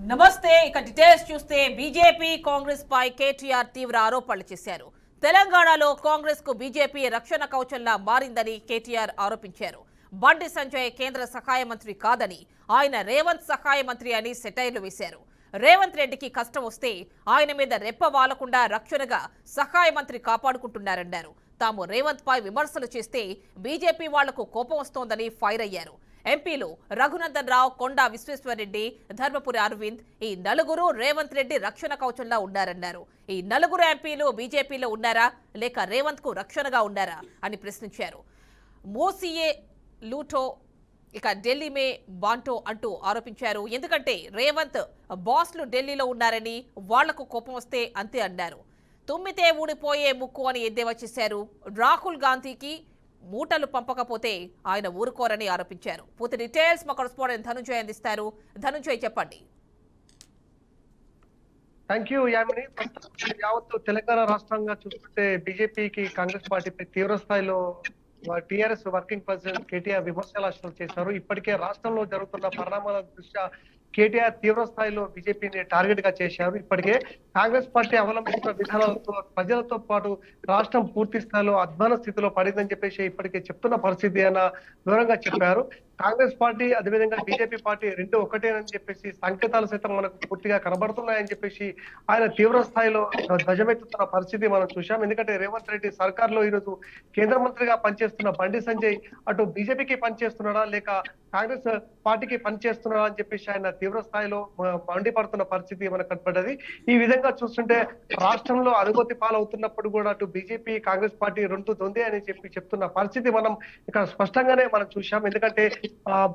నమస్తే. ఇక డీటెయిల్స్ చూస్తే బీజేపీ కాంగ్రెస్ పై కేటీఆర్ తీవ్ర ఆరోపణలు చేశారు. తెలంగాణలో కాంగ్రెస్ కు బీజేపీ రక్షణ కవచంలా మారిందని కేటీఆర్ ఆరోపించారు. బండి సంజయ్ కేంద్ర సహాయ మంత్రి కాదని, ఆయన రేవంత్ సహాయ మంత్రి అని సెటైర్లు వేశారు. రేవంత్ రెడ్డికి కష్టం వస్తే ఆయన మీద రెప్ప వాలకుండా రక్షణగా సహాయ మంత్రి కాపాడుకుంటున్నారన్నారు. తాము రేవంత్ పై విమర్శలు చేస్తే బీజేపీ వాళ్లకు కోపం వస్తోందని ఫైర్ అయ్యారు. ఎంపీలు రఘునందన్ రావు, కొండా విశ్వేశ్వరరెడ్డి, ధర్మపురి అరవింద్ ఈ నలుగురు రేవంత్ రెడ్డి రక్షణ కవచంలా ఉన్నారన్నారు. ఈ నలుగురు ఎంపీలు బీజేపీలో ఉన్నారా లేక రేవంత్ కు రక్షణగా ఉన్నారా అని ప్రశ్నించారు. మోసీయే లూటో ఇక ఢిల్లీ మే బాంటో అంటూ ఆరోపించారు. ఎందుకంటే రేవంత్ బాస్లు ఢిల్లీలో ఉన్నారని, వాళ్లకు కోపం వస్తే అంతే అన్నారు. తుమ్మితే ఊడిపోయే ముక్కు అని ఎద్దేవా చేశారు. రాహుల్ గాంధీకి మూటలు పంపకపోతే ఆయన ఊరుకోరని ఆరోపించారు. పూర్తి డీటెయిల్స్ మా కరెస్పాండెంట్ ధనుంజయ్ అందిస్తారు. ధనుంజయ్ చెప్పండి. Thank you Yamini. యావత్తు తెలంగాణ రాష్ట్రంగా చూస్తుంటే బీజేపీకి కాంగ్రెస్ పార్టీపై తీవ్ర స్థాయిలో టీఆర్ఎస్ వర్కింగ్ ప్రెసిడెంట్ కేటీఆర్ విమర్శలు చేశారు. ఇప్పటికే రాష్ట్రంలో జరుగుతున్న పరిణామాల దృష్ట్యా కేటీఆర్ తీవ్ర స్థాయిలో బీజేపీని టార్గెట్ గా చేశారు. ఇప్పటికే కాంగ్రెస్ పార్టీ అవలంబిస్తున్న విధానాలతో ప్రజలతో పాటు రాష్ట్రం పూర్తి స్థాయిలో అధ్వాన స్థితిలో పడిందని చెప్పేసి ఇప్పటికే చెప్తున్న పరిస్థితి అన్న వివరంగా చెప్పారు. కాంగ్రెస్ పార్టీ అదేవిధంగా బీజేపీ పార్టీ రెండు ఒకటేనని చెప్పేసి సంకేతాలు సైతం మనకు పూర్తిగా కనబడుతున్నాయని చెప్పేసి ఆయన తీవ్ర స్థాయిలో ధ్వజమెత్తుతున్న పరిస్థితి మనం చూశాం. ఎందుకంటే రేవంత్ రెడ్డి సర్కార్ లో ఈరోజు కేంద్ర మంత్రిగా పనిచేస్తున్న బండి సంజయ్ అటు బీజేపీకి పనిచేస్తున్నాడా లేక కాంగ్రెస్ పార్టీకి పనిచేస్తున్నాడా అని చెప్పేసి ఆయన తీవ్ర స్థాయిలో మండిపడుతున్న పరిస్థితి మనకు కనపడ్డది. ఈ విధంగా చూస్తుంటే రాష్ట్రంలో అదుగోతి పాలవుతున్నప్పుడు కూడా అటు బీజేపీ కాంగ్రెస్ పార్టీ రెండు దొందే అని చెప్తున్న పరిస్థితి మనం ఇక్కడ స్పష్టంగానే మనం చూశాం. ఎందుకంటే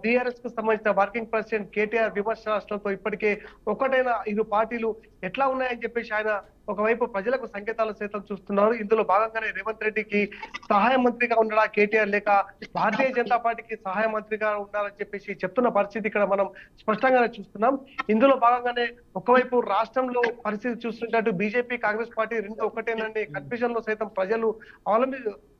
బీఆర్ఎస్ కు సంబంధించిన వర్కింగ్ ప్రెసిడెంట్ కేటీఆర్ విమర్శలతో ఇప్పటికే ఒకటైన ఇరు పార్టీలు ఎట్లా ఉన్నాయని చెప్పేసి ఆయన ఒకవైపు ప్రజలకు సంకేతాలు సైతం చూస్తున్నారు. ఇందులో భాగంగానే రేవంత్ రెడ్డికి సహాయ మంత్రిగా ఉండడా కేటీఆర్ లేక భారతీయ జనతా పార్టీకి సహాయ మంత్రిగా ఉండాలని చెప్పేసి చెప్తున్న పరిస్థితి ఇక్కడ మనం స్పష్టంగానే చూస్తున్నాం. ఇందులో భాగంగానే ఒకవైపు రాష్ట్రంలో పరిస్థితి చూస్తుంటే అటు బీజేపీ కాంగ్రెస్ పార్టీ రెండు ఒకటేనని కన్ఫ్యూజన్ లో సైతం ప్రజలు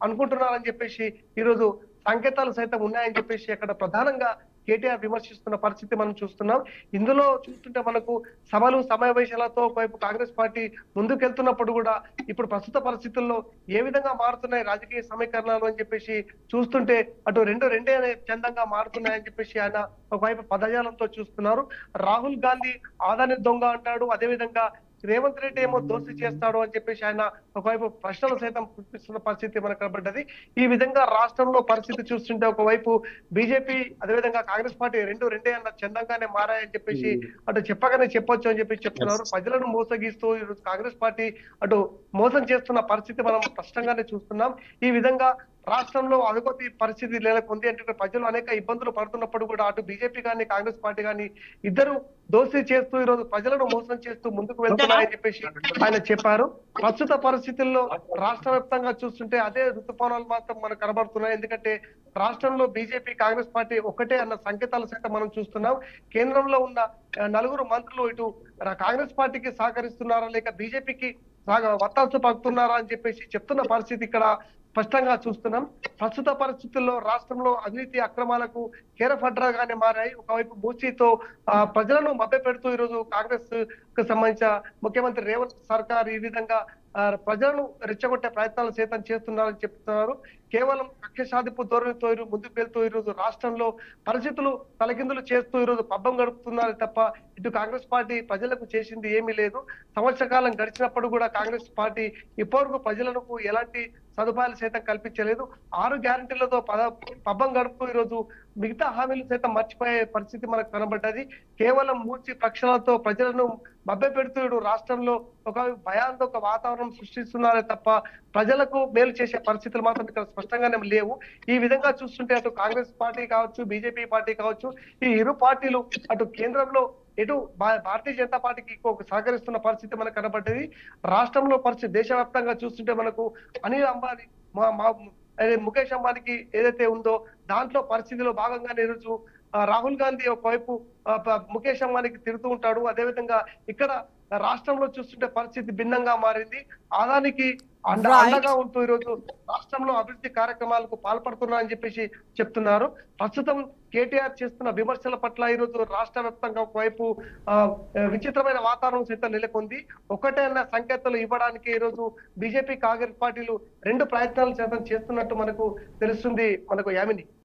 అనుకుంటున్నారని చెప్పేసి ఈరోజు సంకేతాలు సైతం ఉన్నాయని చెప్పేసి అక్కడ ప్రధానంగా కేటీఆర్ విమర్శిస్తున్న పరిస్థితి మనం చూస్తున్నాం. ఇందులో చూస్తుంటే మనకు సభలు సమావేశాలతో ఒకవైపు కాంగ్రెస్ పార్టీ ముందుకెళ్తున్నప్పుడు కూడా ఇప్పుడు ప్రస్తుత పరిస్థితుల్లో ఏ విధంగా మారుతున్నాయి రాజకీయ సమీకరణాలు అని చెప్పేసి చూస్తుంటే అటు రెండే అనే చందంగా మారుతున్నాయని చెప్పేసి ఆయన ఒకవైపు పదజాలంతో చూస్తున్నారు. రాహుల్ గాంధీ ఆదాని దొంగ అంటాడు, అదేవిధంగా రేవంత్ రెడ్డి ఏమో దోస్తీ చేస్తాడు అని చెప్పేసి ఆయన ఒకవైపు ప్రశ్నలు సైతం పుట్టిస్తున్న పరిస్థితి మనకు కనబడ్డది. ఈ విధంగా రాష్ట్రంలో పరిస్థితి చూస్తుంటే ఒకవైపు బీజేపీ అదేవిధంగా కాంగ్రెస్ పార్టీ రెండే అన్న చందంగానే మారాయని చెప్పేసి అటు చెప్పగానే చెప్పొచ్చు అని చెప్పేసి చెప్తున్నారు. ప్రజలను మోసగిస్తూ ఈరోజు కాంగ్రెస్ పార్టీ అటు మోసం చేస్తున్న పరిస్థితి మనం స్పష్టంగానే చూస్తున్నాం. ఈ విధంగా రాష్ట్రంలో అదుగోతి పరిస్థితి నెలకొంది అంటే ప్రజలు అనేక ఇబ్బందులు పడుతున్నప్పుడు కూడా అటు బీజేపీ కానీ కాంగ్రెస్ పార్టీ కానీ ఇద్దరు దోస్తీ చేస్తూ ఈరోజు ప్రజలను మోసం చేస్తూ ముందుకు వెళ్తున్నాయని చెప్పేసి ఆయన చెప్పారు. ప్రస్తుత పరిస్థితుల్లో రాష్ట్ర వ్యాప్తంగా చూస్తుంటే అదే ఋతుపవనాలు మాత్రం మనకు కనబడుతున్నాయి. ఎందుకంటే రాష్ట్రంలో బీజేపీ కాంగ్రెస్ పార్టీ ఒకటే అన్న సంకేతాలు సైతం మనం చూస్తున్నాం. కేంద్రంలో ఉన్న నలుగురు మంత్రులు ఇటు కాంగ్రెస్ పార్టీకి సహకరిస్తున్నారా లేక బీజేపీకి వత్తాసు పడుతున్నారా అని చెప్పేసి చెప్తున్న పరిస్థితి ఇక్కడ స్పష్టంగా చూస్తున్నాం. ప్రస్తుత పరిస్థితుల్లో రాష్ట్రంలో అవినీతి అక్రమాలకు కేరఫడ్రాగానే మారాయి. ఒకవైపు మూసీతో ప్రజలను మభ్యపెడుతూ ఈరోజు కాంగ్రెస్ కు సంబంధించిన ముఖ్యమంత్రి రేవంత్ సర్కార్ ఈ విధంగా ప్రజలను రెచ్చగొట్టే ప్రయత్నాలు సైతం చేస్తున్నారని చెప్తున్నారు. కేవలం కక్ష సాధింపు ధోరణితో ముందుకు వెళ్తూ ఈరోజు రాష్ట్రంలో పరిస్థితులు తలకిందులు చేస్తూ ఈరోజు పబ్బం గడుపుతున్నారు తప్ప ఇటు కాంగ్రెస్ పార్టీ ప్రజలకు చేసింది ఏమీ లేదు. సంవత్సర కాలం గడిచినప్పుడు కూడా కాంగ్రెస్ పార్టీ ఇప్పటివరకు ప్రజలకు ఎలాంటి సదుపాయాలు సైతం కల్పించలేదు. 6 గ్యారంటీలతో పబ్బం గడుపుతూ ఈరోజు మిగతా హామీలు సైతం మర్చిపోయే పరిస్థితి మనకు కనబడ్డది. కేవలం మూర్చి పక్షాలతో ప్రజలను మభ్యపెడుతూ రాష్ట్రంలో ఒక భయాందోళన వాతావరణం సృష్టిస్తున్నారే తప్ప ప్రజలకు మేలు చేసే పరిస్థితులు మాత్రం ఇక్కడ స్పష్టంగానే లేవు. ఈ విధంగా చూస్తుంటే అటు కాంగ్రెస్ పార్టీ కావచ్చు, బీజేపీ పార్టీ కావచ్చు, ఈ ఇరు పార్టీలు అటు కేంద్రంలో ఇటు భారతీయ జనతా పార్టీకి సహకరిస్తున్న పరిస్థితి మనకు కనబడ్డది. రాష్ట్రంలో పరిస్థితి దేశవ్యాప్తంగా చూస్తుంటే మనకు అనిల్ అంబానీ ముఖేష్ అంబానీకి ఏదైతే ఉందో దాంట్లో పరిస్థితిలో భాగంగానే ఈరోజు రాహుల్ గాంధీ ఒకవైపు ముఖేష్ అంబానీకి తిరుగుతూ ఉంటాడు. అదేవిధంగా ఇక్కడ రాష్ట్రంలో చూస్తుంటే పరిస్థితి భిన్నంగా మారింది. అండగా ఉంటూ ఈరోజు రాష్ట్రంలో అభివృద్ధి కార్యక్రమాలకు పాల్పడుతున్నా అని చెప్పేసి చెప్తున్నారు. ప్రస్తుతం కేటీఆర్ చేస్తున్న విమర్శల పట్ల ఈరోజు రాష్ట్ర వ్యాప్తంగా ఒకవైపు విచిత్రమైన వాతావరణం సైతం నెలకొంది. ఒకటే అన్న సంకేతాలు ఇవ్వడానికి ఈరోజు బీజేపీ కాంగ్రెస్ పార్టీలు రెండు ప్రయత్నాలు చేస్తున్నట్టు మనకు తెలుస్తుంది. యామిని.